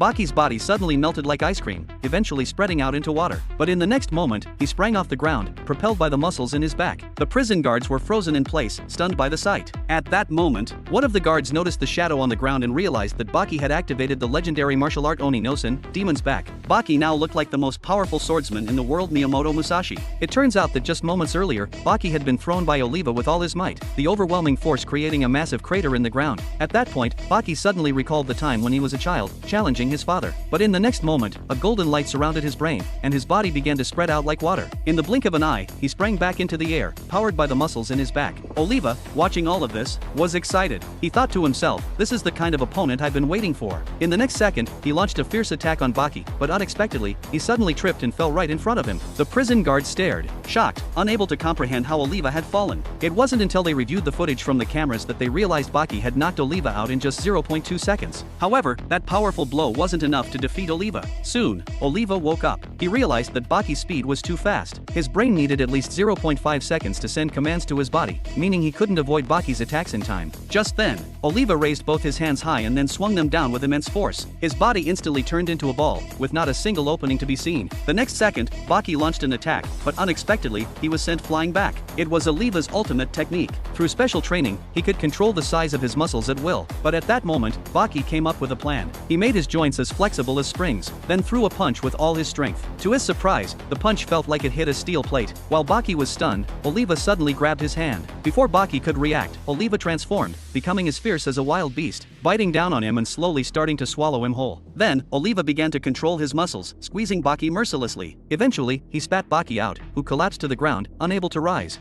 Baki's body suddenly melted like ice cream, eventually spreading out into water. But in the next moment, he sprang off the ground, propelled by the muscles in his back. The prison guards were frozen in place, stunned by the sight. At that moment, one of the guards noticed the shadow on the ground and realized that Baki had activated the legendary martial art Oni no Sen, Demon's Back. Baki now looked like the most powerful swordsman in the world, Miyamoto Musashi. It turns out that just moments earlier, Baki had been thrown by Oliva with all his might, the overwhelming force creating a massive crater in the ground. At that point, Baki suddenly recalled the time when he was a child, challenging his father. But in the next moment, a golden light surrounded his brain, and his body began to spread out like water. In the blink of an eye, he sprang back into the air, powered by the muscles in his back. Oliva, watching all of this, was excited. He thought to himself, this is the kind of opponent I've been waiting for. In the next second, he launched a fierce attack on Baki, but unexpectedly, he suddenly tripped and fell right in front of him. The prison guard stared, shocked, unable to comprehend how Oliva had fallen. It wasn't until they reviewed the footage from the cameras that they realized Baki had knocked Oliva out in just 0.2 seconds. However, that powerful blow wasn't enough to defeat Oliva. Soon, Oliva woke up. He realized that Baki's speed was too fast. His brain needed at least 0.5 seconds to send commands to his body, meaning he couldn't avoid Baki's attacks in time. Just then, Oliva raised both his hands high and then swung them down with immense force. His body instantly turned into a ball, with not a single opening to be seen. The next second, Baki launched an attack, but unexpectedly, he was sent flying back. It was Oliva's ultimate technique. Through special training, he could control the size of his muscles at will. But at that moment, Baki came up with a plan. He made his joints as flexible as springs, then threw a punch with all his strength. To his surprise, the punch felt like it hit a steel plate. While Baki was stunned, Oliva suddenly grabbed his hand. Before Baki could react, Oliva transformed, becoming as fierce as a wild beast, biting down on him and slowly starting to swallow him whole. Then, Oliva began to control his muscles, squeezing Baki mercilessly. Eventually, he spat Baki out, who collapsed to the ground, unable to rise.